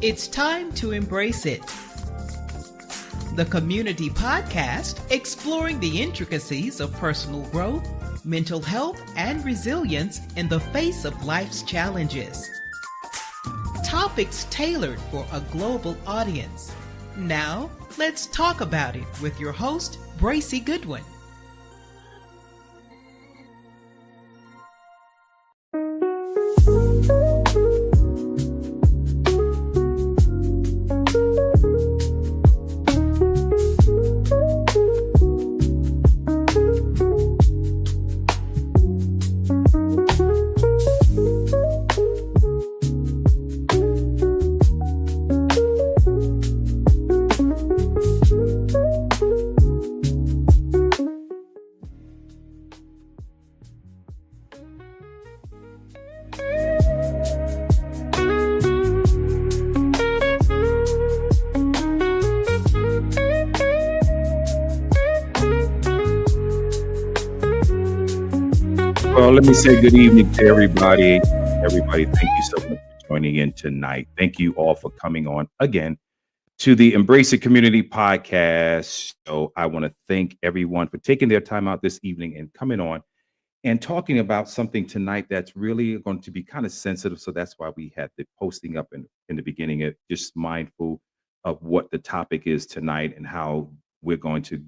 It's time to embrace it. The Community Podcast, exploring the intricacies of personal growth, mental health, and resilience in the face of life's challenges. Topics tailored for a global audience. Now, let's talk about it with your host, Bracy Goodwin. Well, let me say good evening to everybody. Everybody, thank you so much for joining in tonight. Thank you all for coming on again to the Embrace It Community Podcast. So I want to thank everyone for taking their time out this evening and coming on and talking about something tonight that's really going to be kind of sensitive. So that's why we had the posting up in the beginning, just mindful of what the topic is tonight and how we're going to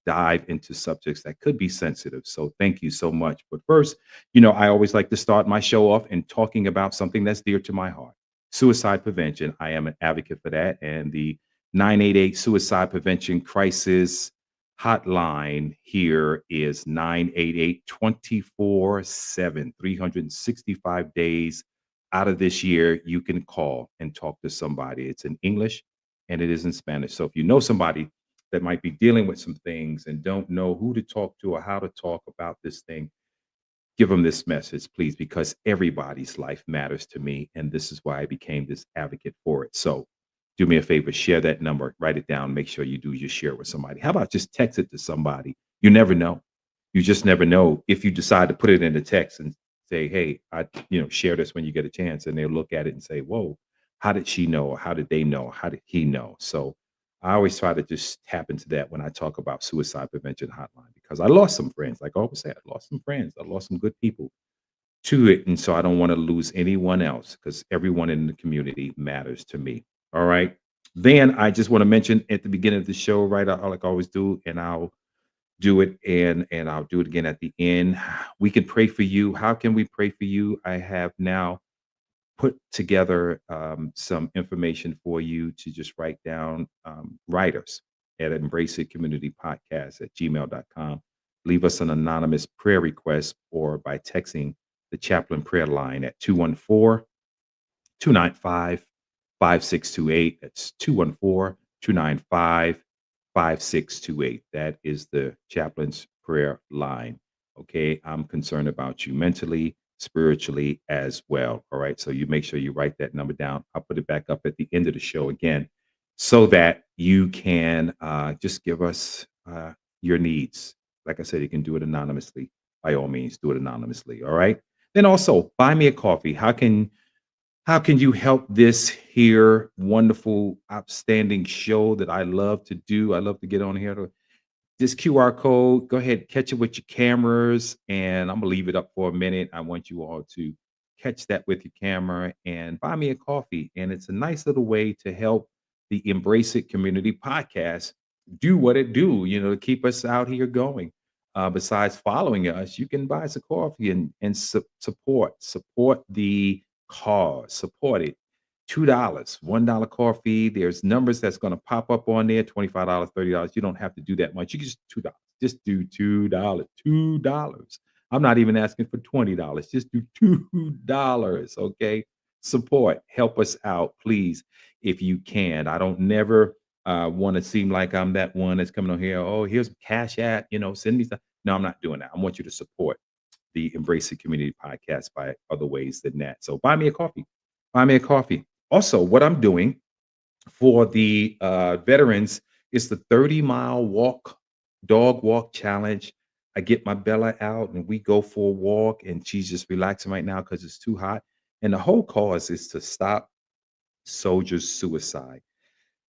dive into subjects that could be sensitive. So thank you so much. But first, I always like to start my show off in talking about something that's dear to my heart: suicide prevention. I am an advocate for that. And the 988 Suicide Prevention Crisis hotline here is 988 24/7, 365 days out of this year. You can call and talk to somebody. It's in English and it is in Spanish. So if you know somebody that might be dealing with some things and don't know who to talk to or how to talk about this thing, give them this message, please, because everybody's life matters to me. And this is why I became this advocate for it. So do me a favor, share that number, write it down, make sure you do just share it with somebody. How about just text it to somebody? You never know. You just never know if you decide to put it in a text and say, hey, share this when you get a chance. And they'll look at it and say, whoa, how did she know? Or how did they know? How did he know? So I always try to just tap into that when I talk about suicide prevention hotline, because I lost some friends. Like I always say, I lost some friends. I lost some good people to it. And so I don't want to lose anyone else, because everyone in the community matters to me. All right. Then I just want to mention at the beginning of the show, right? I like I always do, and I'll do it and I'll do it again at the end. We can pray for you. How can we pray for you? I have now put together some information for you to just write down. Writers at Embrace It Community Podcast at gmail.com. Leave us an anonymous prayer request or by texting the chaplain prayer line at 214-295-5628. That's 214-295-5628. That is the chaplain's prayer line. Okay. I'm concerned about you mentally, spiritually as well. All right. So you make sure you write that number down. I'll put it back up at the end of the show again, so that you can just give us your needs. Like I said, you can do it anonymously. By all means, do it anonymously. All right. Then also buy me a coffee. How can you help this here wonderful, outstanding show that I love to do? I love to get on here to this QR code. Go ahead, catch it with your cameras, and I'm gonna leave it up for a minute. I want you all to catch that with your camera and buy me a coffee. And it's a nice little way to help the Embrace It Community Podcast do what it do, to keep us out here going. Besides following us, you can buy us a coffee and support the cause, support it. $2, $1 coffee. There's numbers that's going to pop up on there: $25, $30. You don't have to do that much. You can just $2. Just do $2. $2. I'm not even asking for $20. Just do $2. Okay. Support. Help us out, please, if you can. I don't never want to seem like I'm that one that's coming on here. Oh, here's Cash App, send me stuff. No, I'm not doing that. I want you to support the Embrace It Community Podcast by other ways than that. So buy me a coffee. Buy me a coffee. Also, what I'm doing for the veterans is the 30-mile dog walk challenge. I get my Bella out and we go for a walk, and she's just relaxing right now because it's too hot. And the whole cause is to stop soldiers' suicide.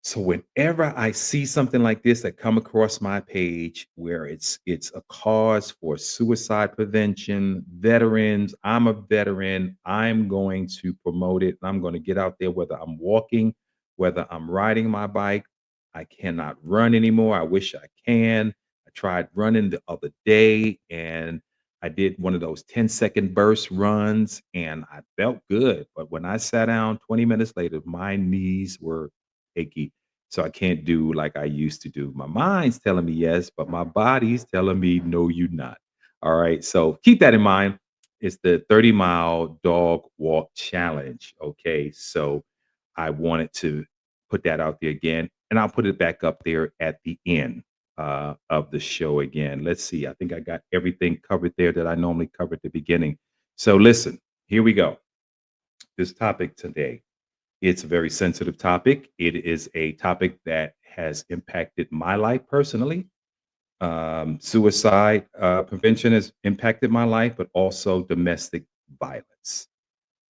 So whenever I see something like this that come across my page where it's a cause for suicide prevention, veterans, I'm a veteran, I'm going to promote it. I'm going to get out there whether I'm walking, whether I'm riding my bike. I cannot run anymore. I wish I can. I tried running the other day and I did one of those 10-second burst runs and I felt good. But when I sat down 20 minutes later, my knees were achy. So I can't do like I used to do. My mind's telling me yes, but my body's telling me no, you not. All right. So keep that in mind. It's the 30-mile dog walk challenge. Okay. So I wanted to put that out there again, and I'll put it back up there at the end of the show again. Let's see. I think I got everything covered there that I normally cover at the beginning. So listen, here we go. This topic today, it's a very sensitive topic. It is a topic that has impacted my life personally. Suicide prevention has impacted my life, but also domestic violence.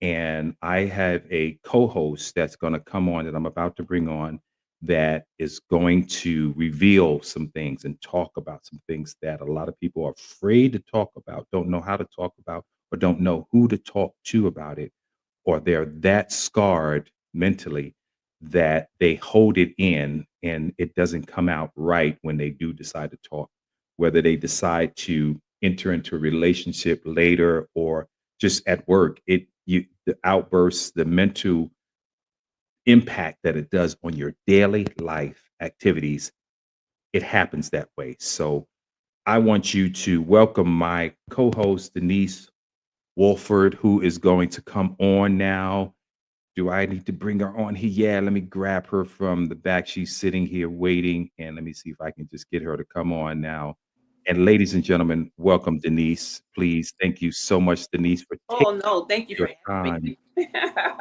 And I have a co host that's going to come on that I'm about to bring on that is going to reveal some things and talk about some things that a lot of people are afraid to talk about, don't know how to talk about, or don't know who to talk to about it, or they're that scarred mentally that they hold it in and it doesn't come out right when they do decide to talk, whether they decide to enter into a relationship later or just at work. The outbursts, the mental impact that it does on your daily life activities, it happens that way. So I want you to welcome my co-host Denise Wolford, who is going to come on now. Do I need to bring her on here? Yeah, let me grab her from the back. She's sitting here waiting, and let me see if I can just get her to come on now. And ladies and gentlemen, welcome Denise. Please, thank you so much, Denise, for taking Oh, no, thank you for your having time. me.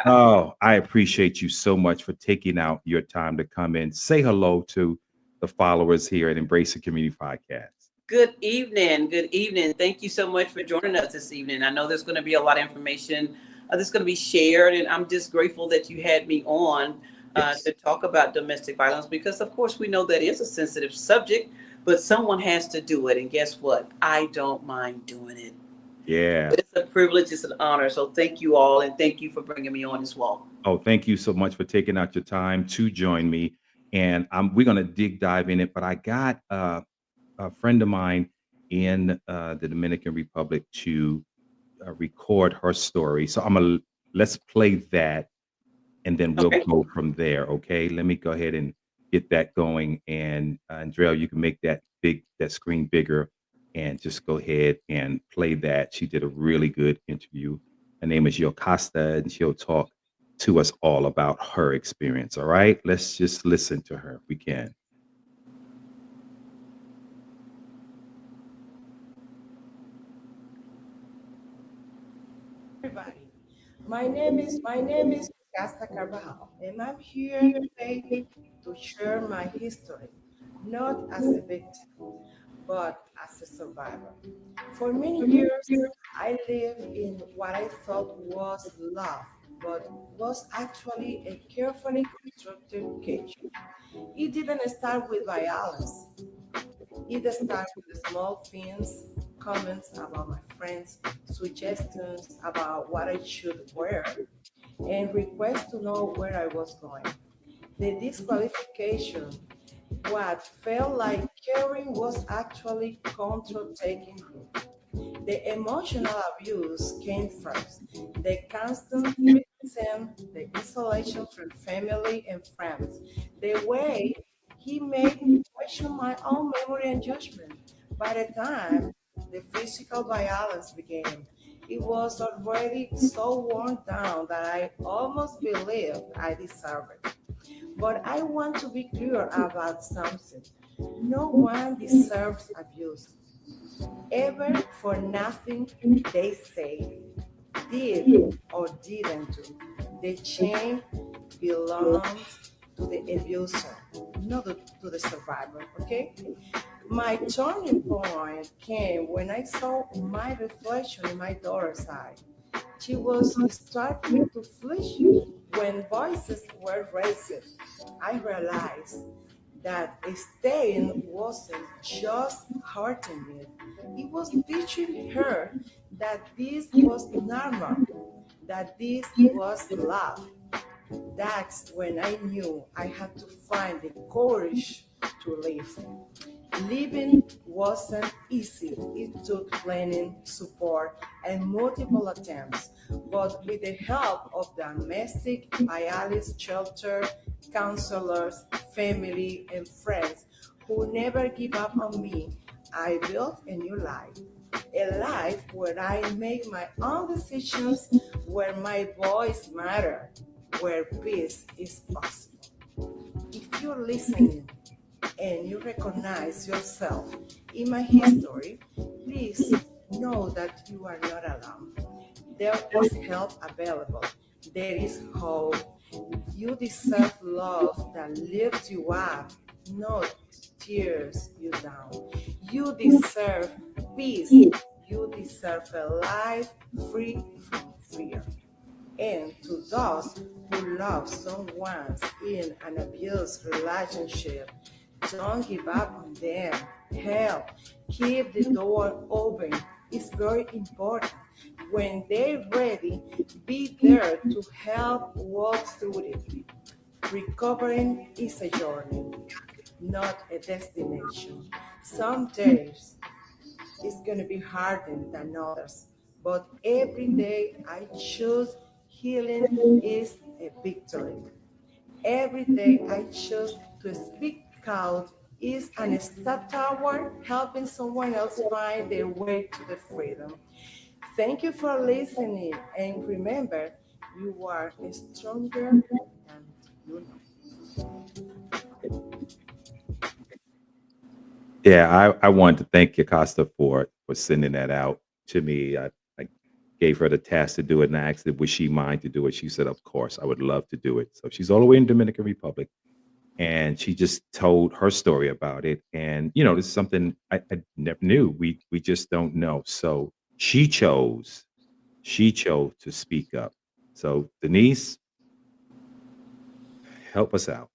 Oh, I appreciate you so much for taking out your time to come in. Say hello to the followers here at Embrace the Community Podcast. Good evening. Good evening. Thank you so much for joining us this evening. I know there's going to be a lot of information that's going to be shared, and I'm just grateful that you had me on Yes. to talk about domestic violence because, of course, we know that is a sensitive subject, but someone has to do it. And guess what? I don't mind doing it. Yeah. It's a privilege, it's an honor. So thank you all, and thank you for bringing me on as well. Oh, thank you so much for taking out your time to join me. And we're going to dive in it. But I got a friend of mine in the Dominican Republic to record her story. So let's play that and then we'll Okay. go from there. Okay. Let me go ahead and get that going. And Andrea, you can make that screen bigger and just go ahead and play that. She did a really good interview. Her name is Yocasta, and she'll talk to us all about her experience. All right. Let's just listen to her if we can. Everybody. My name is Casta Carvajal, and I'm here today to share my history, not as a victim, but as a survivor. For many years, I lived in what I thought was love, but was actually a carefully constructed cage. It didn't start with violence. It started with small things, comments about my friends, suggestions about what I should wear, and requests to know where I was going. The disqualification, what felt like caring, was actually control taking root. The emotional abuse came first. The constant criticism, the isolation from family and friends, the way he made me question my own memory and judgment. By the time the physical violence began, it was already so worn down that I almost believed I deserved it. But I want to be clear about something. No one deserves abuse ever for nothing they say, did, or didn't do. The shame belongs to the abuser, not to the survivor, okay? My turning point came when I saw my reflection in my daughter's eye. She was starting to flinch when voices were raised. I realized that staying wasn't just hurting me, it was teaching her that this was normal, that this was love. That's when I knew I had to find the courage to live. Living wasn't easy. It took planning, support, and multiple attempts. But with the help of the domestic violence shelter, counselors, family, and friends who never give up on me, I built a new life. A life where I make my own decisions, where my voice matters, where peace is possible. If you're listening, and you recognize yourself in my history, please know that you are not alone. There is help available. There is hope. You deserve love that lifts you up, not tears you down. You deserve peace. You deserve a life free from fear. And to those who love someone in an abused relationship, don't give up on them. Help. Keep the door open. It's very important. When they're ready, be there to help walk through it. Recovering is a journey, not a destination. Some days it's going to be harder than others, but every day I choose healing is a victory. Every day I choose to speak out is an step toward helping someone else find their way to the freedom. Thank you for listening, and remember, you are stronger than you Yeah, I wanted to thank Yokasta for sending that out to me. I gave her the task to do it and I asked her, would she mind to do it? She said, of course, I would love to do it. So she's all the way in Dominican Republic. And she just told her story about it. And this is something I never knew. We just don't know. So she chose to speak up. So Denise, help us out.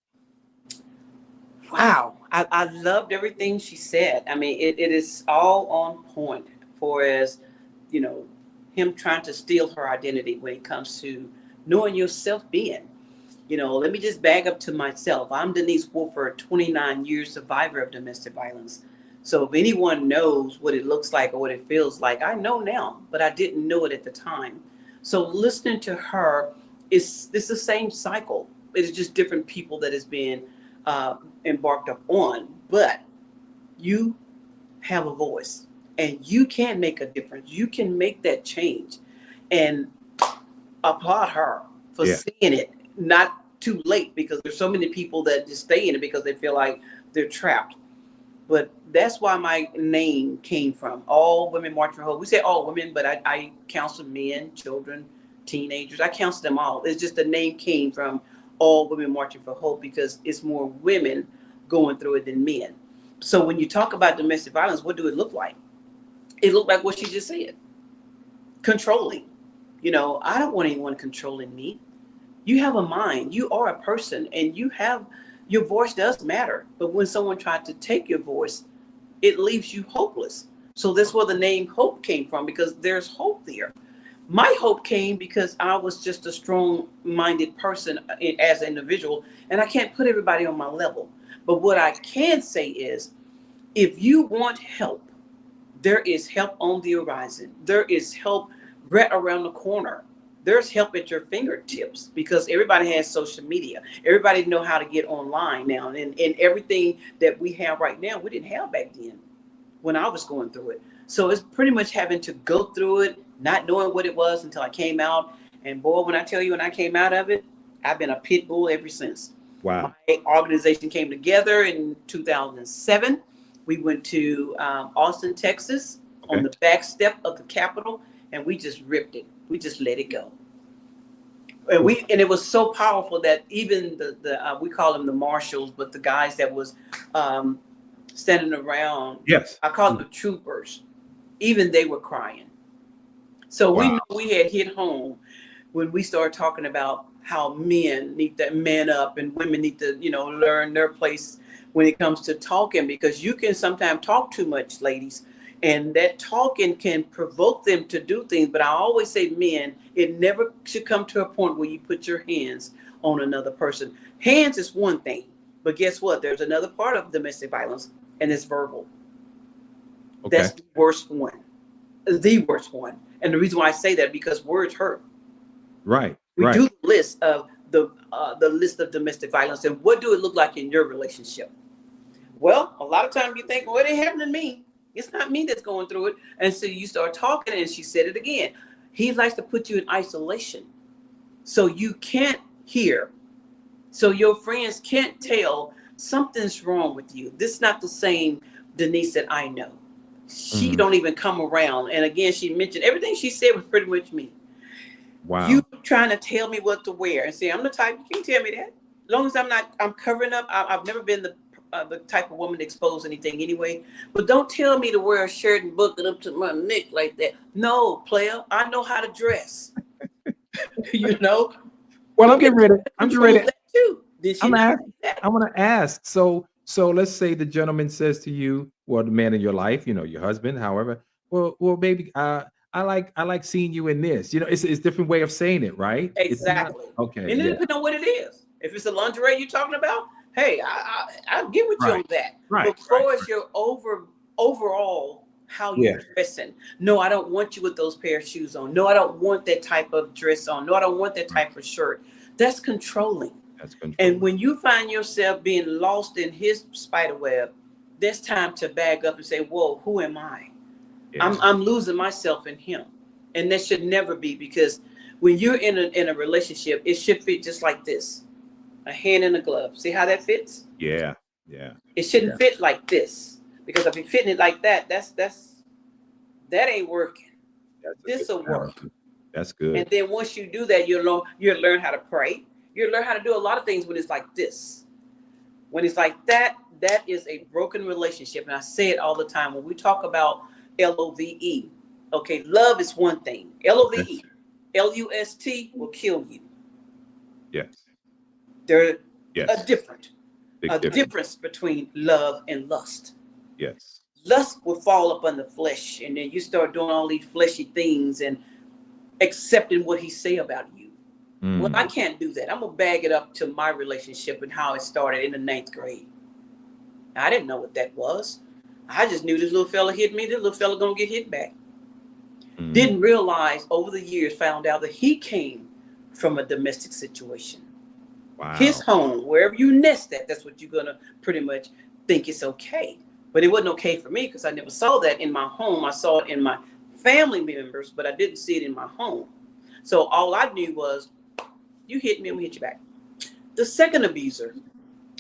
Wow. I loved everything she said. I mean, it is all on point for as, you know, him trying to steal her identity when it comes to knowing yourself being. Let me just bag up to myself. I'm Denise Wolford, 29 years survivor of domestic violence. So if anyone knows what it looks like or what it feels like, I know now, but I didn't know it at the time. So listening to her it's the same cycle. It's just different people that is being embarked upon. But you have a voice and you can make a difference. You can make that change. And applaud her for Yeah. seeing it not too late, because there's so many people that just stay in it because they feel like they're trapped. But that's why my name came from. All Women March for Hope. We say all women, but I counsel men, children, teenagers. I counsel them all. It's just the name came from All Women Marching for Hope because it's more women going through it than men. So when you talk about domestic violence, what do it look like? It looked like what she just said. Controlling. I don't want anyone controlling me. You have a mind. You are a person, and your voice does matter. But when someone tried to take your voice, it leaves you hopeless. So that's where the name Hope came from, because there's hope there. My hope came because I was just a strong-minded person as an individual, and I can't put everybody on my level. But what I can say is, if you want help, there is help on the horizon. There is help right around the corner. There's help at your fingertips because everybody has social media. Everybody know how to get online now. And everything that we have right now, we didn't have back then when I was going through it. So it's pretty much having to go through it, not knowing what it was until I came out. And boy, when I tell you, when I came out of it, I've been a pit bull ever since. Wow. My organization came together in 2007. We went to Austin, Texas, on the back step of the Capitol, and we just ripped it. We just let it go. And it was so powerful that even the we call them the marshals, but the guys that was standing around, Yes. I call them the troopers, even they were crying. So we Wow. know we had hit home when we started talking about how men need to man up and women need to, learn their place when it comes to talking, because you can sometimes talk too much, ladies, and that talking can provoke them to do things. But I always say, men, it never should come to a point where you put your hands on another person. Hands is one thing, but guess what? There's another part of domestic violence, and it's verbal. Okay. That's the worst one. The worst one. And the reason why I say that, because words hurt. Right. We Right. do the list of the list of domestic violence, and what do it look like in your relationship? Well, a lot of times you think, well, it ain't happening to me. It's not me that's going through it. And so you start talking, and she said it again. He likes to put you in isolation, so you can't hear. So your friends can't tell something's wrong with you. This is not the same Denise that I know. She don't even come around. And again, she mentioned everything she said was pretty much me. Wow. You trying to tell me what to wear and say, I'm the type, you can tell me that. As long as I'm covering up. I've never been the type of woman to expose anything anyway. But don't tell me to wear a shirt and book it up to my neck like that. No, player, I know how to dress. Well, I'm getting ready. I'm getting ready. Too. Did she not do that? I want to ask. So let's say the gentleman says to you, well, the man in your life, your husband, however, well, baby, I like seeing you in this. It's a different way of saying it, right? Exactly. Okay. And it depends on what it is. If it's a lingerie you're talking about, hey, I'll get with you on that. Right. Before it's your overall how you're dressing. No, I don't want you with those pair of shoes on. No, I don't want that type of dress on. No, I don't want that type of shirt. That's controlling. And when you find yourself being lost in his spider web, there's time to back up and say, whoa, who am I? Yeah. I'm losing myself in him. And that should never be, because when you're in a relationship, it should fit just like this. A hand in a glove. See how that fits? Yeah. Yeah. It shouldn't fit like this, because if you're fitting it like that, that ain't working. This will work. That's good. And then once you do that, you'll learn how to pray. You'll learn how to do a lot of things when it's like this. When it's like that, that is a broken relationship. And I say it all the time when we talk about LOVE. Okay, love is one thing. LOVE. LUST will kill you. Yes. There's a difference between love and lust. Yes. Lust will fall up on the flesh, and then you start doing all these fleshy things and accepting what he say about you. Well, I can't do that. I'm going to bag it up to my relationship and how it started in the 9th grade. I didn't know what that was. I just knew this little fella hit me. This little fella going to get hit back. Didn't realize over the years, found out that he came from a domestic situation. Wow. His home, wherever you nest at, that's what you're going to pretty much think it's okay. But it wasn't okay for me, because I never saw that in my home. I saw it in my family members, but I didn't see it in my home. So all I knew was, you hit me, I'm gonna hit you back. The second abuser,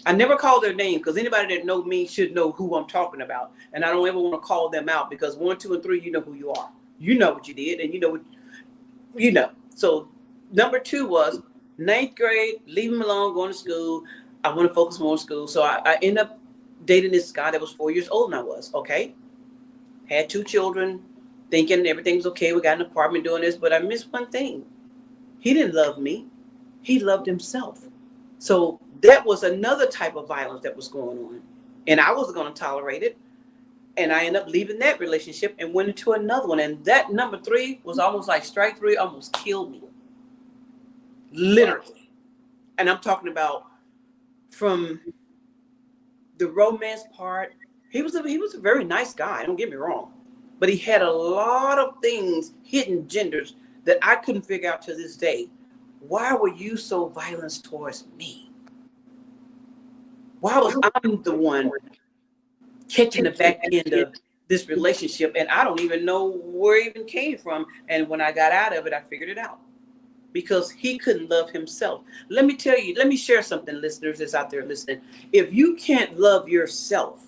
I never call their name, because anybody that knows me should know who I'm talking about. And I don't ever want to call them out, because 1, 2, and 3, you know who you are. You know what you did, and you know. So number 2 was 9th grade, leave him alone, going to school. I want to focus more on school. So I end up dating this guy that was 4 years older than I was. Okay. Had 2 children, thinking everything was okay. We got an apartment doing this, but I missed one thing. He didn't love me. He loved himself. So that was another type of violence that was going on. And I wasn't going to tolerate it. And I ended up leaving that relationship and went into another one. And that number 3 was almost like strike 3, almost killed me. Literally. And I'm talking about from the romance part. He was a very nice guy, don't get me wrong. But he had a lot of things, hidden genders, that I couldn't figure out to this day. Why were you so violent towards me? Why was I the one catching the back end of this relationship? And I don't even know where it even came from. And when I got out of it, I figured it out. Because he couldn't love himself. Let me tell you, let me share something, listeners that's out there listening. If you can't love yourself,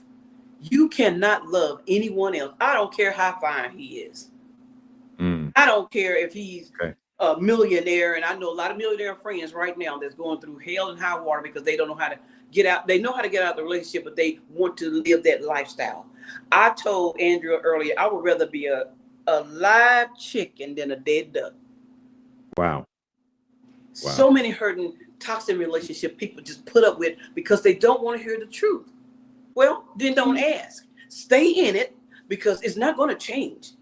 you cannot love anyone else. I don't care how fine he is. I don't care if he's a millionaire. And I know a lot of millionaire friends right now that's going through hell and high water because they don't know how to get out. They know how to get out of the relationship, but they want to live that lifestyle. I told Andrea earlier, I would rather be a a live chicken than a dead duck. Wow. So many hurting, toxic relationship people just put up with because they don't want to hear the truth. Well, then don't ask. Stay in it because it's not going to change.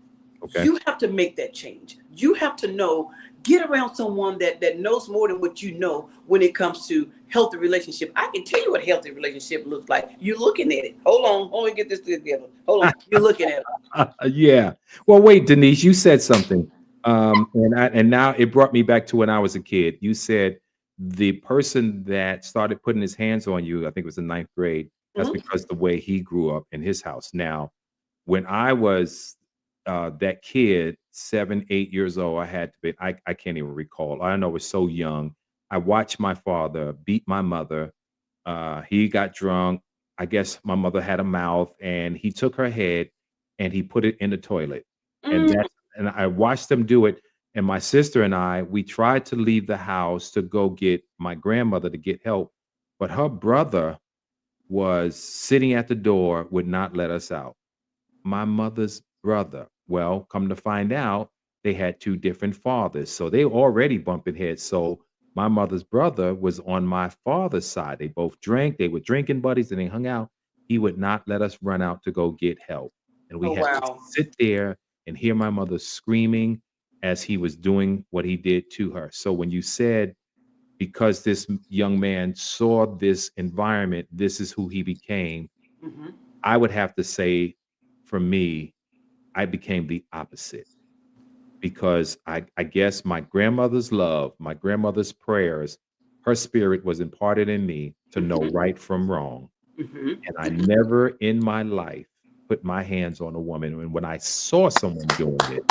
Okay. You have to make that change. You have to know, get around someone that knows more than what you know when it comes to healthy relationship. I can tell you what healthy relationship looks like. You're looking at it. Hold on, get this together. Hold on, you're looking at it. Yeah. Well, wait, Denise, you said something. And now it brought me back to when I was a kid. You said the person that started putting his hands on you, I think it was in 9th grade, that's because the way he grew up in his house. Now, when I was that kid, 7, 8 years old, I had to be, I can't even recall. I know I was so young. I watched my father beat my mother. He got drunk. I guess my mother had a mouth, and he took her head and he put it in the toilet. And I watched them do it. And my sister and I, we tried to leave the house to go get my grandmother to get help. But her brother was sitting at the door, would not let us out. My mother's brother. Well, come to find out, they had 2 different fathers. So they already bumping heads. So my mother's brother was on my father's side. They both drank. They were drinking buddies and they hung out. He would not let us run out to go get help. And we had to sit there and hear my mother screaming as he was doing what he did to her. So when you said, because this young man saw this environment, this is who he became, I would have to say, for me, I became the opposite. Because I guess my grandmother's love, my grandmother's prayers, her spirit was imparted in me to know right from wrong. And I never in my life put my hands on a woman. And when I saw someone doing it,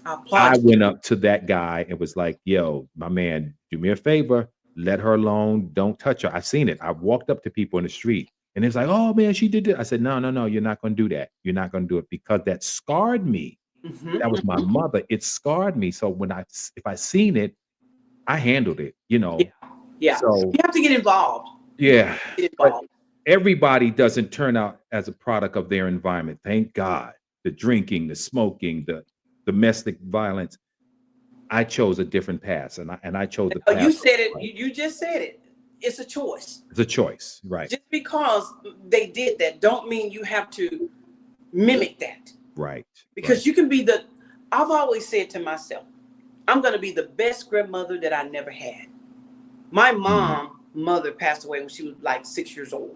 I went up to that guy and was like, yo, my man, do me a favor, let her alone. Don't touch her. I've seen it. I walked up to people in the street and it's like, oh man, she did it. I said, no, you're not going to do that. You're not going to do it, because that scarred me. That was my mother. It scarred me. So if I seen it, I handled it, Yeah. So you have to get involved. Yeah. But everybody doesn't turn out as a product of their environment. Thank God. The drinking, the smoking, the domestic violence. I chose a different path, and I chose the path. You said it. You just said it. It's a choice. It's a choice, right? Just because they did that, don't mean you have to mimic that. Right. Because you can be I've always said to myself, I'm going to be the best grandmother that I never had. My mother passed away when she was like 6 years old.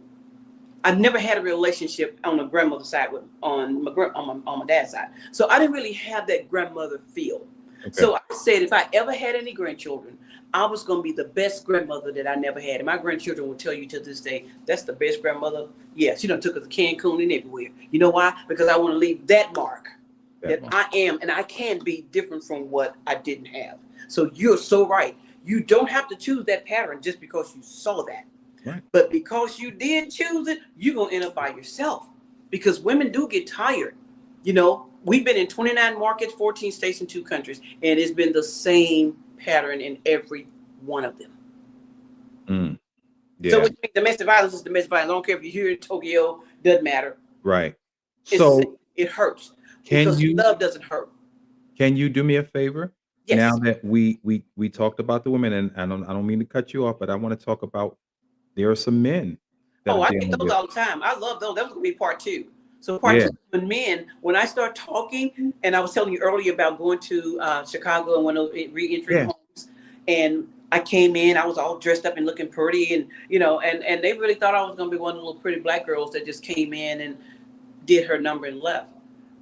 I never had a relationship on the grandmother's side on my dad's side. So I didn't really have that grandmother feel. Okay. So I said, if I ever had any grandchildren, I was going to be the best grandmother that I never had. And my grandchildren will tell you to this day, that's the best grandmother. Yeah, she done took us to Cancun and everywhere. You know why? Because I want to leave that mark that I am and I can be different from what I didn't have. So you're so right. You don't have to choose that pattern just because you saw that. Right. But because you did choose it, you're going to end up by yourself. Because women do get tired. We've been in 29 markets, 14 states, and 2 countries. And it's been the same pattern in every one of them. Yeah. So domestic violence is domestic violence. I don't care if you're here in Tokyo, doesn't matter. Right. So it hurts. Because love doesn't hurt. Can you do me a favor? Yes. Now that we talked about the women, and I don't mean to cut you off, but I want to talk about, there are some men. I get those all the time. I love those. That was going to be part 2. So part 2, when I start talking, and I was telling you earlier about going to Chicago and one of those re-entry homes, and I came in, I was all dressed up and looking pretty, and and they really thought I was going to be one of the little pretty black girls that just came in and did her number and left.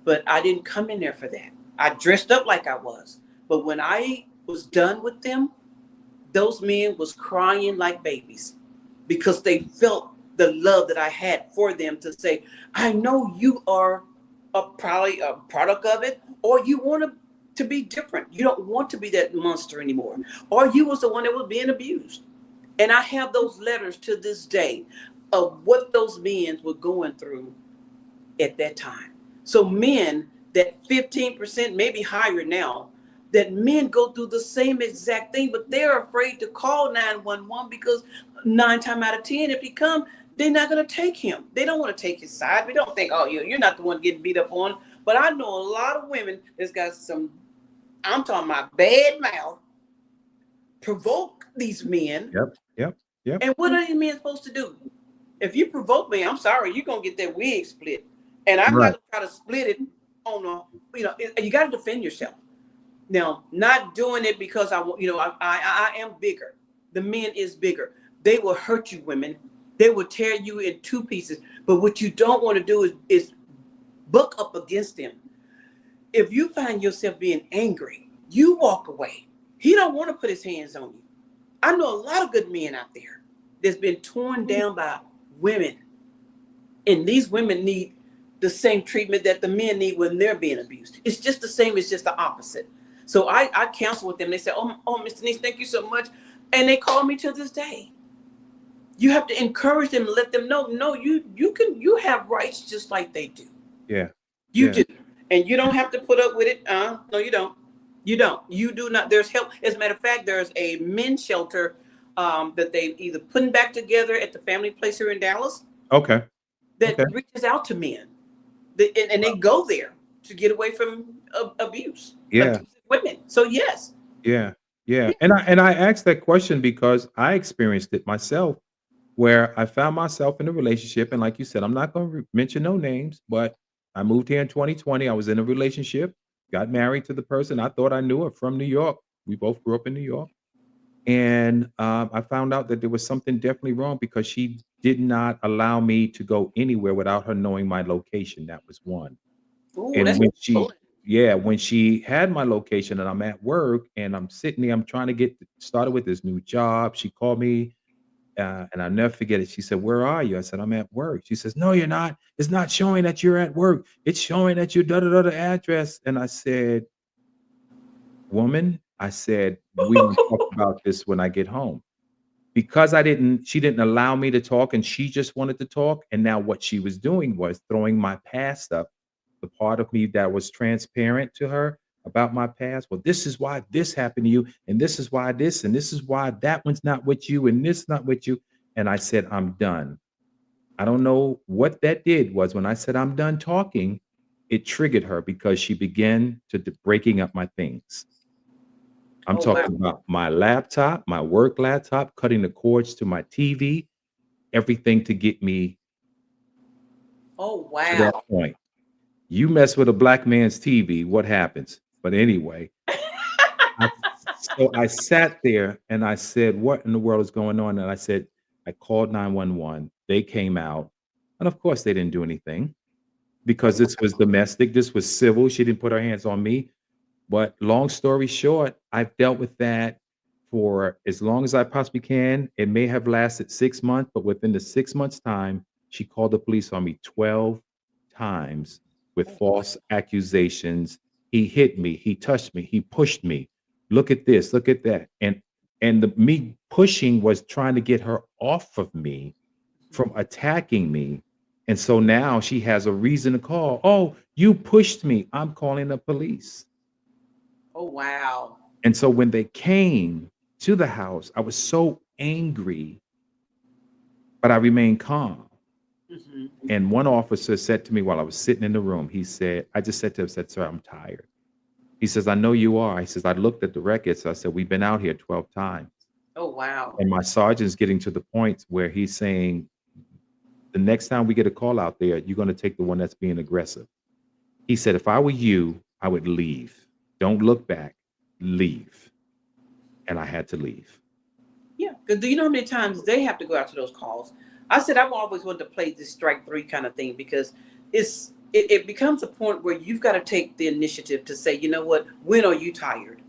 But I didn't come in there for that. I dressed up like I was. But when I was done with them, those men was crying like babies because they felt the love that I had for them to say, I know you are probably a product of it, or you want to be different. You don't want to be that monster anymore. Or you was the one that was being abused. And I have those letters to this day of what those men were going through at that time. So men, that 15%, maybe higher now, that men go through the same exact thing, but they're afraid to call 911 because 9 times out of 10, if he come, they're not going to take him. They don't want to take his side. We don't think, oh, you're not the one getting beat up on. But I know a lot of women that's got some, I'm talking about bad mouth, provoke these men. Yep. And what are these men supposed to do? If you provoke me, I'm sorry, you're going to get that wig split. And I'm Right. not going to try to split it on a, you got to defend yourself. Now, not doing it because I am bigger. The men is bigger. They will hurt you, women. They will tear you in two pieces. But what you don't want to do is buck up against them. If you find yourself being angry, you walk away. He don't want to put his hands on you. I know a lot of good men out there that's been torn down by women. And these women need the same treatment that the men need when they're being abused. It's just the same. It's just the opposite. So I counsel with them. They say, oh, Mr. Denise, thank you so much. And they call me to this day. You have to encourage them and let them know, no, you have rights just like they do. Yeah. You do. And you don't have to put up with it. No, you don't. You don't. You do not. There's help. As a matter of fact, there's a men's shelter that they either putting back together at the family place here in Dallas. Okay. That reaches out to men. And they go there to get away from abuse. Yeah. Women. So yes. Yeah. And I asked that question because I experienced it myself, where I found myself in a relationship. And like you said, I'm not going to mention no names, but I moved here in 2020. I was in a relationship, got married to the person. I thought I knew her from New York. We both grew up in New York. And I found out that there was something definitely wrong because she did not allow me to go anywhere without her knowing my location. That was one. Ooh, And that's when she had my location and I'm at work and I'm sitting there, I'm trying to get started with this new job. She called me and I'll never forget it. She said, "Where are you?" I said, "I'm at work." She says, "No, you're not. It's not showing that you're at work. It's showing that you're da-da-da address." And I said, "Woman," I said, "we will talk about this when I get home." Because she didn't allow me to talk and she just wanted to talk. And now what she was doing was throwing my past up, the part of me that was transparent to her about my past. Well, this is why this happened to you. And this is why this, and this is why that one's not with you. And this not with you. And I said, "I'm done." I don't know what that did was when I said, "I'm done talking," it triggered her because she began to breaking up my things. I'm talking about my laptop, my work laptop, cutting the cords to my TV, everything to get me Oh, to that wow. point. You mess with a black man's TV, what happens? But anyway, so I sat there and I said, "What in the world is going on?" And I called 911. They came out. And of course, they didn't do anything because this was domestic. This was civil. She didn't put her hands on me. But long story short, I've dealt with that for as long as I possibly can. It may have lasted 6 months, but within the 6 months' time, she called the police on me 12 times with false accusations. He hit me, he touched me, he pushed me. Look at this, look at that. And me pushing was trying to get her off of me from attacking me. And so now she has a reason to call. "Oh, you pushed me. I'm calling the police." Oh, wow. And so when they came to the house, I was so angry, but I remained calm. Mhm. And one officer said to me while I was sitting in the room, I just said to him, "Sir, I'm tired." He says, "I know you are." He says, "I looked at the records." I said, "We've been out here 12 times. Oh, wow. And my sergeant's getting to the point where he's saying, the next time we get a call out there, you're going to take the one that's being aggressive." He said, "If I were you, I would leave. Don't look back, leave." And I had to leave. Yeah. Because do you know how many times they have to go out to those calls? I said I've always wanted to play this strike three kind of thing because it becomes a point where you've got to take the initiative to say, you know what, when are you tired?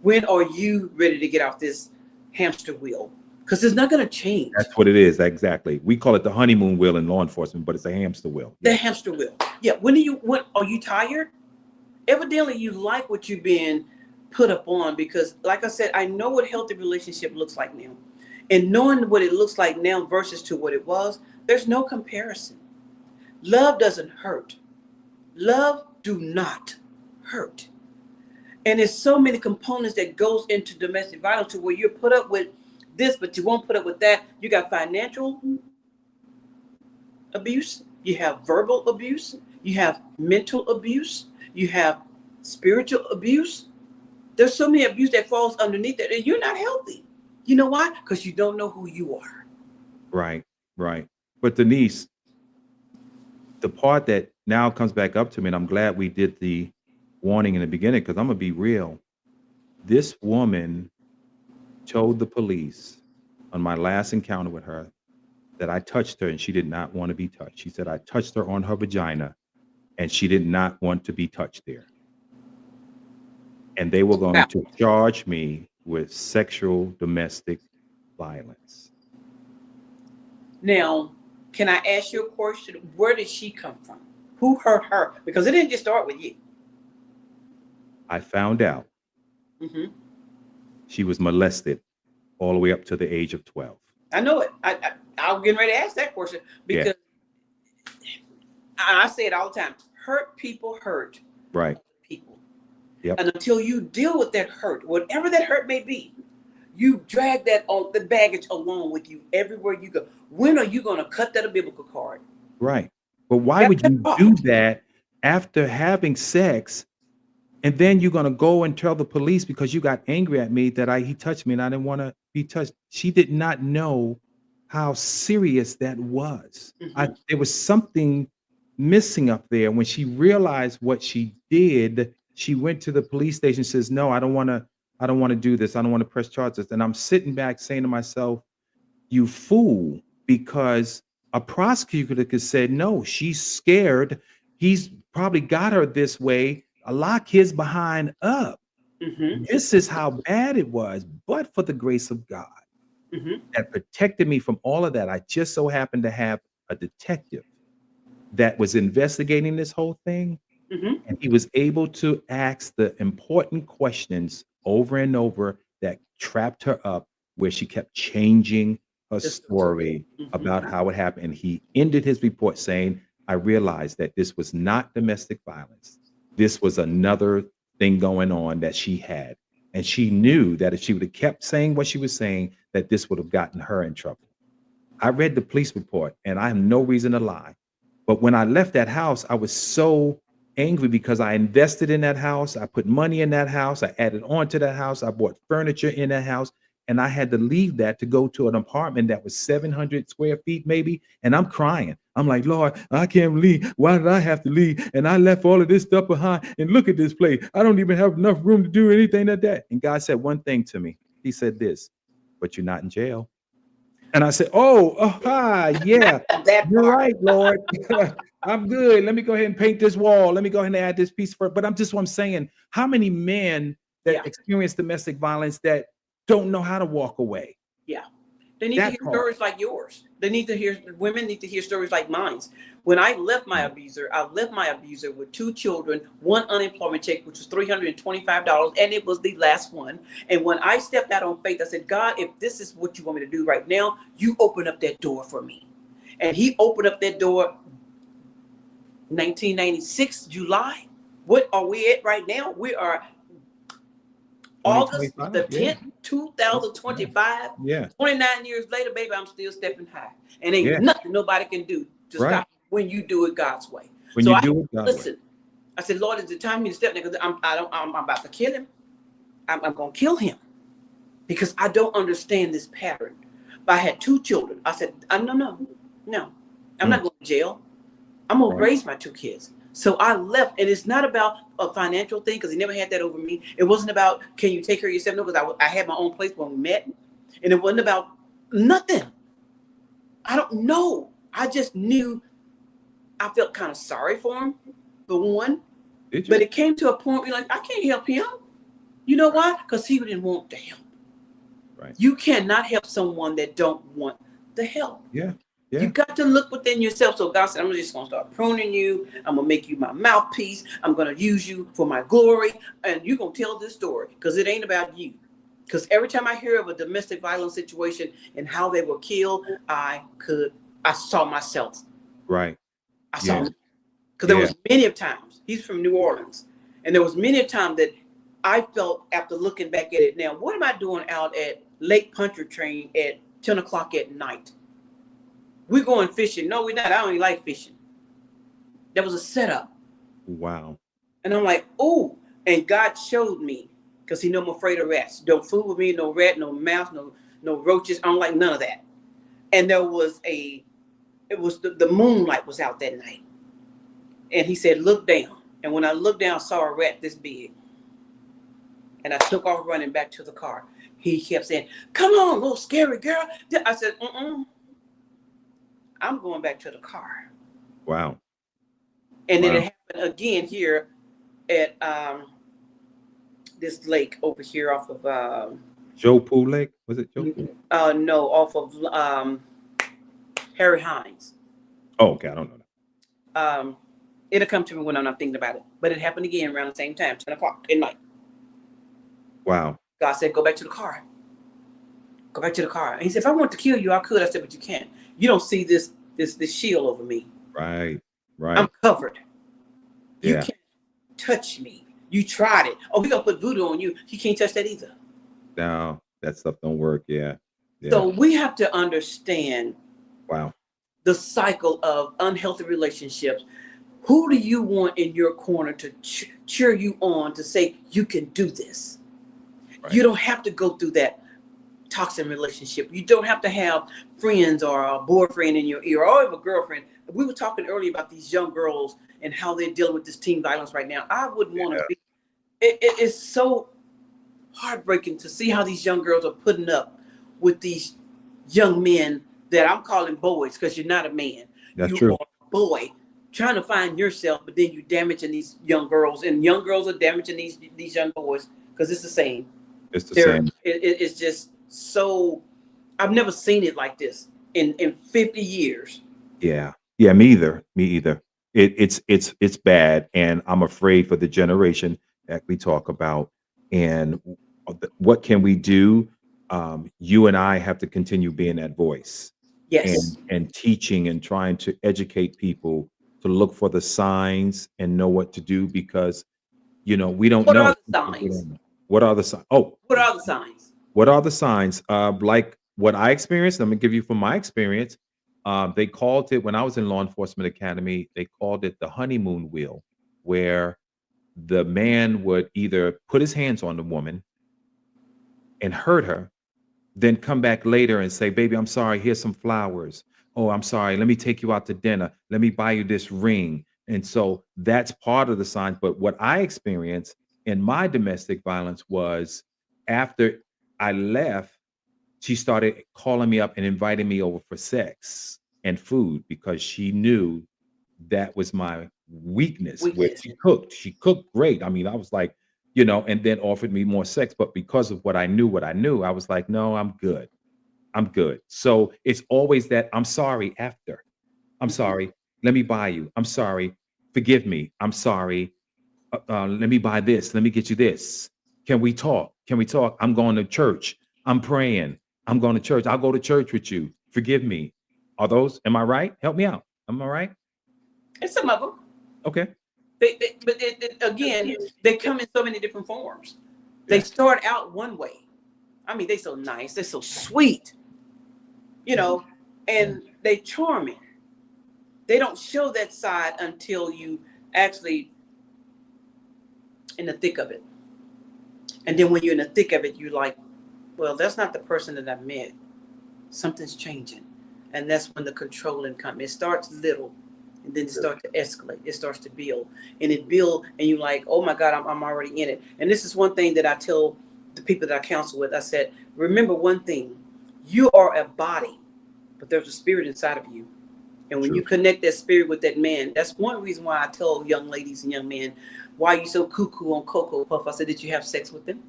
When are you ready to get off this hamster wheel? Because it's not going to change. That's what it is, exactly. We call it the honeymoon wheel in law enforcement, but it's a hamster wheel. The hamster wheel. Yeah. When are you tired? Evidently you like what you've been put up on, because like I said, I know what healthy relationship looks like now. And knowing what it looks like now versus to what it was, there's no comparison. Love doesn't hurt. Love do not hurt. And there's so many components that goes into domestic violence to where you're put up with this, but you won't put up with that. You got financial abuse. You have verbal abuse. You have mental abuse. You have spiritual abuse. There's so many abuse that falls underneath that, and you're not healthy. You know why? Because you don't know who you are. Right, right. But Denise, the part that now comes back up to me, and I'm glad we did the warning in the beginning, because I'm gonna be real. This woman told the police on my last encounter with her that I touched her and she did not want to be touched. She said I touched her on her vagina and she did not want to be touched there. And they were going to charge me with sexual domestic violence. Now, can I ask you a question? Where did she come from? Who hurt her? Because it didn't just start with you. I found out she was molested all the way up to the age of 12. I know it. I was getting ready to ask that question because I say it all the time. Hurt people hurt people. Yep. And until you deal with that hurt, whatever that hurt may be, you drag that on the baggage along with you everywhere you go. When are you going to cut that biblical card? Right. But why would you do that after having sex? And then you're going to go and tell the police because you got angry at me that he touched me and I didn't want to be touched. She did not know how serious that was. There was something missing up there. When she realized what she did, she went to the police station and says, no, I don't want to do this. I don't want to press charges. And I'm sitting back saying to myself, you fool, because a prosecutor could say, no, she's scared. He's probably got her this way. Lock his behind up. This is how bad it was. But for the grace of God that protected me from all of that, I just so happened to have a detective that was investigating this whole thing. And he was able to ask the important questions over and over that trapped her up, where she kept changing her story about how it happened. And he ended his report saying, I realized that this was not domestic violence. This was another thing going on that she had. And she knew that if she would have kept saying what she was saying, that this would have gotten her in trouble. I read the police report and I have no reason to lie. But when I left that house, I was so angry because I invested in that house. I put money in that house. I added on to that house. I bought furniture in that house. And I had to leave that to go to an apartment that was 700 square feet, maybe. And I'm crying. I'm like, Lord, I can't leave. Why did I have to leave? And I left all of this stuff behind. And look at this place. I don't even have enough room to do anything like that. And God said one thing to me. He said this, but you're not in jail. And I said, yeah, you're right, Lord. I'm good. Let me go ahead and paint this wall. Let me go ahead and add this piece for it. But I'm saying, how many men that experience domestic violence that don't know how to walk away? Yeah. They need to hear stories like yours. Women need to hear stories like mine. When I left my abuser, with 2 children, 1 unemployment check, which was $325, and it was the last one. And when I stepped out on faith, I said, God, if this is what you want me to do right now, you open up that door for me. And he opened up that door 1996, July. What are we at right now? We are August the 10th, 2025. 29 years later, baby, I'm still stepping high. And ain't nothing nobody can do to stop when you do it God's way. Listen, I said, Lord, is it time for me to step there? Because I'm about to kill him. I'm going to kill him because I don't understand this pattern. But I had 2 children. I said, no. I'm not going to jail. I'm going to raise my 2 kids. So I left, and it's not about a financial thing because he never had that over me. It wasn't about, can you take care of yourself? No, because I had my own place when we met, and it wasn't about nothing. I don't know. I just knew I felt kind of sorry for him, for one. But it came to a point where I can't help him. You know why? Because he didn't want the help. Right. You cannot help someone that don't want the help. Yeah. You got to look within yourself. So God said, I'm just going to start pruning you. I'm going to make you my mouthpiece. I'm going to use you for my glory. And you're going to tell this story because it ain't about you. Because every time I hear of a domestic violence situation and how they were killed, I saw myself. Right. I saw him. Because there was many of times, he's from New Orleans. And there was many of times that I felt after looking back at it now, what am I doing out at Lake Pontchartrain at 10 o'clock at night? We're going fishing. No, we're not. I don't even like fishing. That was a setup. Wow. And I'm like, oh, and God showed me, because he know I'm afraid of rats. Don't fool with me, no rat, no mouse, no roaches. I don't like none of that. And there was the moonlight was out that night. And he said, look down. And when I looked down, I saw a rat this big. And I took off running back to the car. He kept saying, come on, little scary girl. I said, I'm going back to the car. Wow. And then it happened again here at this lake over here off of Joe Pool Lake? Was it Joe? no, off of Harry Hines. Oh, okay. I don't know that. It'll come to me when I'm not thinking about it. But it happened again around the same time, 10 o'clock at night. Wow. God said, go back to the car. Go back to the car. And he said, if I want to kill you, I could. I said, but you can't. You don't see this shield over me. Right. I'm covered. You Yeah. can't touch me. You tried it. Oh, we're going to put voodoo on you. You can't touch that either. No, that stuff don't work. Yeah. So we have to understand Wow. the cycle of unhealthy relationships. Who do you want in your corner to cheer you on, to say you can do this? Right. You don't have to go through that toxic relationship. You don't have to have friends or a boyfriend in your ear or even a girlfriend. We were talking earlier about these young girls and how they're dealing with this teen violence right now. I wouldn't want to be. It is so heartbreaking to see how these young girls are putting up with these young men that I'm calling boys, because you're not a man. That's you true. are a boy trying to find yourself, but then you're damaging these young girls, and young girls are damaging these young boys, because it's the same. It's the same. It's just so. I've never seen it like this in 50 years. Yeah. Yeah. Me either. It's bad, and I'm afraid for the generation that we talk about. And what can we do? You and I have to continue being that voice. Yes. And teaching and trying to educate people to look for the signs and know what to do, because we don't know. What are the signs? What are the signs? Oh, what are the signs? What are the signs? Like what I experienced, I'm gonna give you from my experience. They called it, when I was in law enforcement academy, they called it the honeymoon wheel, where the man would either put his hands on the woman and hurt her, then come back later and say, baby, I'm sorry, here's some flowers. Oh, I'm sorry, let me take you out to dinner. Let me buy you this ring. And so that's part of the signs. But what I experienced in my domestic violence was, after I left, she started calling me up and inviting me over for sex and food, because she knew that was my weakness. Where she cooked great. I mean, I was like, and then offered me more sex. But because of what I knew, I was like, no, I'm good. So it's always that I'm sorry after. I'm sorry. Let me buy you. I'm sorry. Forgive me. I'm sorry. Let me buy this. Let me get you this. Can we talk? I'm going to church. I'm praying. I'm going to church. I'll go to church with you. Forgive me. Am I right? Help me out. Am I right? And some of them. Okay. But again, they come in so many different forms. They start out one way. I mean, they're so nice. They're so sweet, and they charming. They don't show that side until you actually in the thick of it. And then when you're in the thick of it, you're like, well, that's not the person that I met. Something's changing. And that's when the controlling comes. It starts little, and then it starts to escalate. It starts to build. And it builds, and you're like, oh my God, I'm already in it. And this is one thing that I tell the people that I counsel with. I said, remember one thing. You are a body, but there's a spirit inside of you. And when you connect that spirit with that man, that's one reason why I tell young ladies and young men, why are you so cuckoo on Cocoa Puff? I said, did you have sex with them?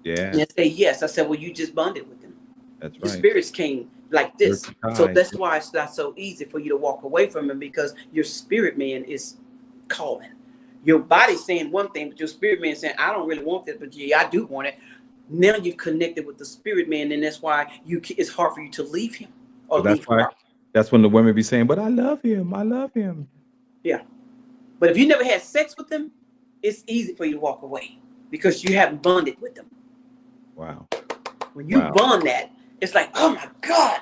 Yeah. And they say, yes. I said, well, you just bonded with them. That's right. The spirits came like this. So that's why it's not so easy for you to walk away from him, because your spirit man is calling. Your body's saying one thing, but your spirit man is saying, I don't really want this, but yeah, I do want it. Now you've connected with the spirit man, and that's why it's hard for you to leave him. Or that's why. That's when the women be saying, but I love him. I love him. Yeah. But if you never had sex with them, it's easy for you to walk away, because you haven't bonded with them. Wow. When you bond that, it's like, oh my God,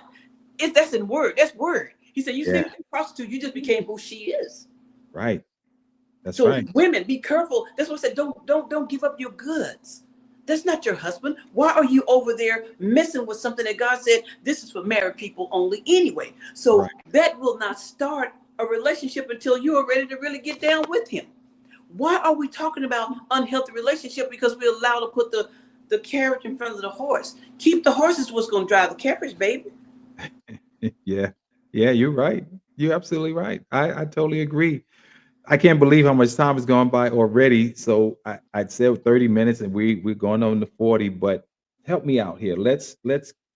that's in word. That's word. He said, you see, with the prostitute, you just became who she is. Right. That's So right. women, be careful. That's what I said. Don't give up your goods. That's not your husband. Why are you over there messing with something that God said this is for married people only anyway? So Right. that will not start a relationship until you are ready to really get down with him. Why are we talking about unhealthy relationship? Because we're allowed to put the carriage in front of the horse. Keep the horses what's going to drive the carriage, baby. Yeah. Yeah, you're right. You're absolutely right. I totally agree. I can't believe how much time has gone by already. So I'd said 30 minutes and we're going on to 40, but help me out here. Let's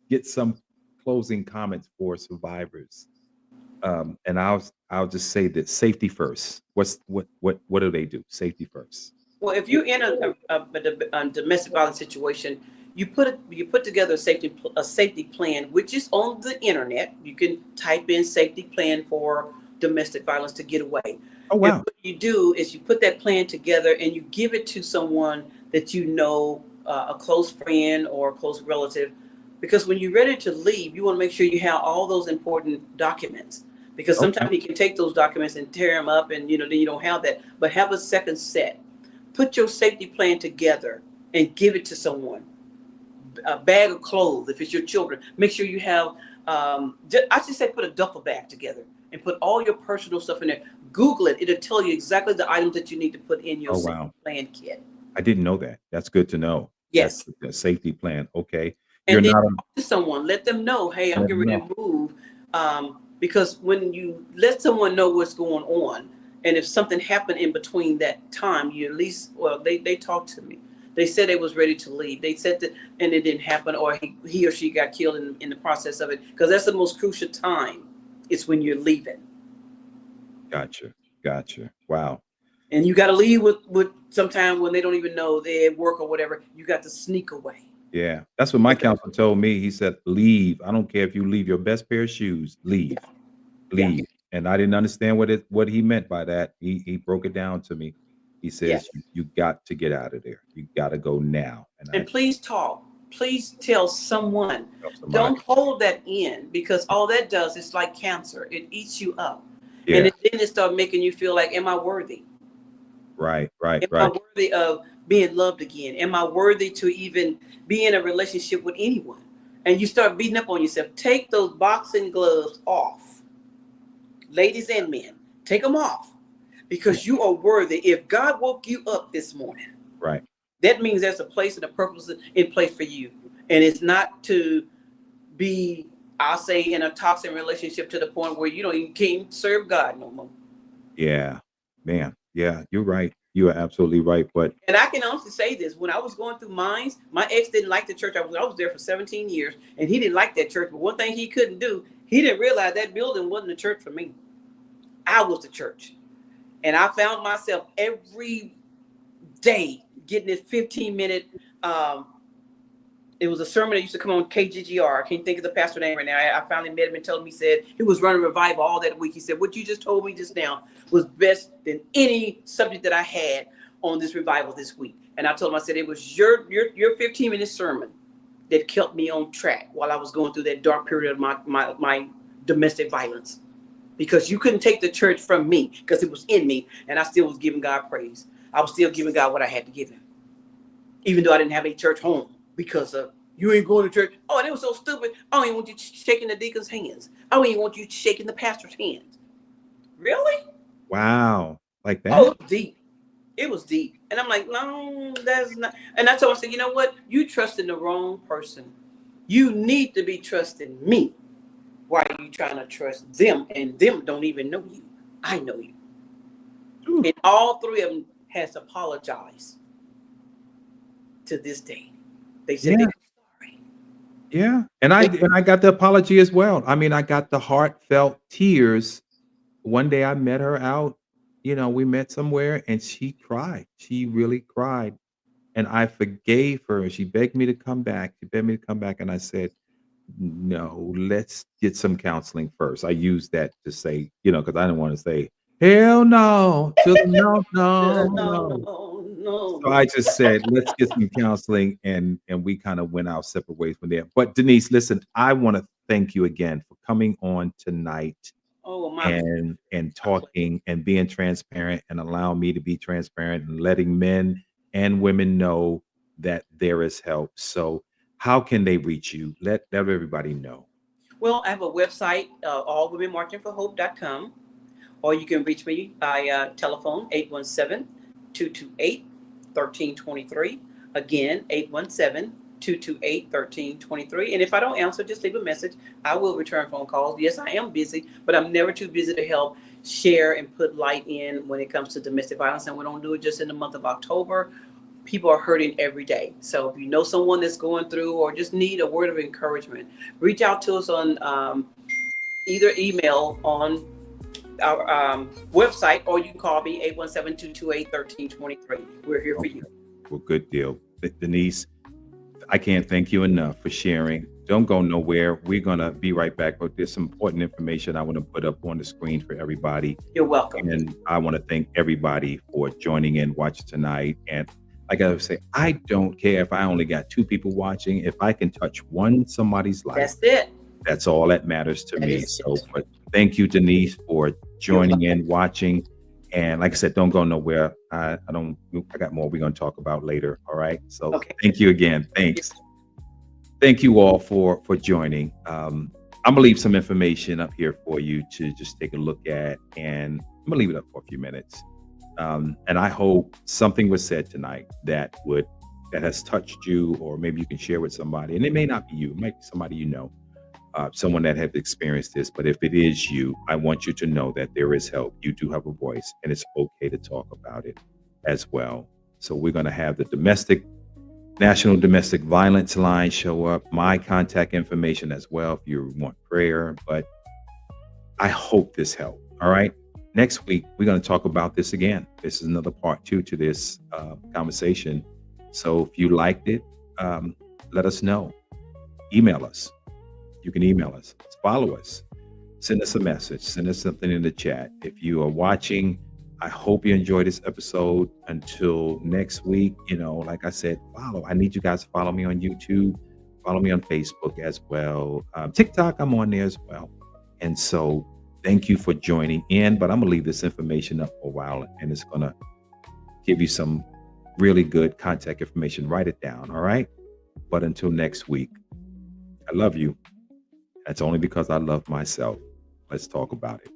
get some closing comments for survivors. And I'll just say that safety first. What do they do? Safety first. Well, if you're in a domestic violence situation, you put together a safety plan, which is on the internet. You can type in safety plan for domestic violence to get away. Oh And wow. what you do is you put that plan together and you give it to someone that you know, a close friend or a close relative, because when you're ready to leave, you want to make sure you have all those important documents. Because Okay. sometimes you can take those documents and tear them up, and then you don't have that. But have a second set. Put your safety plan together and give it to someone. A bag of clothes, if it's your children, make sure you have. I should say, put a duffel bag together and put all your personal stuff in there. Google it; it'll tell you exactly the items that you need to put in your Oh safety wow. plan kit. I didn't know that. That's good to know. That's Yes, the safety plan. Okay. You're and then not talk to someone. Let them know, hey, I'm a getting no. ready to move. Because when you let someone know what's going on, and if something happened in between that time, you at least, well, they talked to me. They said they was ready to leave. They said that, and it didn't happen, or he or she got killed in the process of it. Because that's the most crucial time. It's when you're leaving, Gotcha. Gotcha. Wow. and you got to leave with sometime when they don't even know they're at work or whatever. You got to sneak away. Yeah. That's what my counselor told me. He said, leave. I don't care if you leave your best pair of shoes. Leave. Yeah, yeah, Leave. And I didn't understand what he meant by that. He broke it down to me. He yes. says, you got to get out of there. You got to go now. And I And please talk. Please tell someone. tell somebody. Don't hold that in, because all that does is like cancer. It eats you up. And Yeah. then it starts making you feel like, am I worthy? Right. Right. Am I Right. worthy of being loved again? Am I worthy to even be in a relationship with anyone? And you start beating up on yourself. Take those boxing gloves off. Ladies and men, take them off, because you are worthy. If God woke you up this morning, Right. that means there's a place and a purpose in place for you. And it's not to be, I'll say, in a toxic relationship to the point where you don't even can't serve God no more. Yeah. Man. Yeah. You're right. You are absolutely right. But And I can honestly say this: when I was going through mines, my ex didn't like the church. I was there for 17 years, and he didn't like that church. But one thing he couldn't do, he didn't realize that building wasn't the church for me. I was the church. And I found myself every day getting this 15-minute. It was a sermon that used to come on KGGR. I can't think of the pastor name right now. I finally met him and told him, he said he was running revival all that week. He said, what you just told me just now was best than any subject that I had on this revival this week. And I told him, I said, it was your 15-minute sermon that kept me on track while I was going through that dark period of my domestic violence. Because you couldn't take the church from me, because it was in me, and I still was giving God praise. I was still giving God what I had to give him, even though I didn't have a church home, because of, you ain't going to church. Oh, and it was so stupid. I don't even want you shaking the deacon's hands. I don't even want you shaking the pastor's hands. Really? wow. Like Oh, that? it was deep. It was deep. And I'm like, no, that's not. And I told him, I said, you know what? You trusting the wrong person. You need to be trusting me. Why are you trying to trust them? And them don't even know you. I know you. Ooh. And all three of them has apologized to this day. They said they Yeah. were sorry. Yeah. And I got the apology as well. I mean, I got the heartfelt tears. One day I met her out, we met somewhere and she cried. She really cried. And I forgave her. She begged me to come back. She begged me to come back. And I said, no, let's get some counseling first. I used that to say, because I didn't want to say, hell no, to the no, no, No, no. no, no, So no. I just said, let's get some counseling, and we kind of went our separate ways from there. But Denise, listen, I want to thank you again for coming on tonight. Oh, my. and talking and being transparent and allowing me to be transparent and letting men and women know that there is help. So how can they reach you? Let everybody know. Well, I have a website, allwomenmarchingforhope.com, or you can reach me by telephone 817-228-1323. Again, 817-228-1323. And if I don't answer, just leave a message. I will return phone calls. Yes, I am busy, but I'm never too busy to help share and put light in when it comes to domestic violence. And we don't do it just in the month of October. People are hurting every day. So if you know someone that's going through or just need a word of encouragement, reach out to us on either email on our website, or you can call me 817-228-1323. We're here for you. Well, good deal. Denise, I can't thank you enough for sharing. Don't go nowhere. We're going to be right back, but there's some important information I want to put up on the screen for everybody. You're welcome. And I want to thank everybody for joining in, watching tonight. And I got to say, I don't care if I only got 2 people watching. If I can touch somebody's life, That's it. that's all that matters to That me. is So, it. but thank you, Denise, for joining in, watching. And like I said, don't go nowhere. I got more we're going to talk about later. All right. So Okay. Thank you again. Thanks. Thank you all for joining. I'm going to leave some information up here for you to just take a look at, and I'm going to leave it up for a few minutes. And I hope something was said tonight that has touched you, or maybe you can share with somebody. And it may not be you, it might be somebody you know, someone that has experienced this. But if it is you, I want you to know that there is help. You do have a voice, and it's okay to talk about it as well. So we're going to have the National Domestic Violence Line show up, my contact information as well if you want prayer. But I hope this helped. All right. Next week, we're going to talk about this again. This is another part 2 to this conversation. So if you liked it, let us know. Email us. You can email us. Follow us. Send us a message. Send us something in the chat. If you are watching, I hope you enjoyed this episode. Until next week, like I said, follow. I need you guys to follow me on YouTube. Follow me on Facebook as well. TikTok, I'm on there as well. And so thank you for joining in, but I'm going to leave this information up for a while, and it's going to give you some really good contact information. Write it down, all right? But until next week, I love you. That's only because I love myself. Let's talk about it.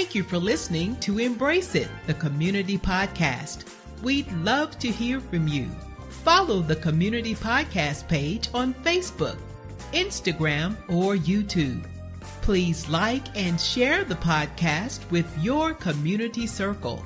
Thank you for listening to Embrace It, the community podcast. We'd love to hear from you. Follow the community podcast page on Facebook, Instagram, or YouTube. Please like and share the podcast with your community circle.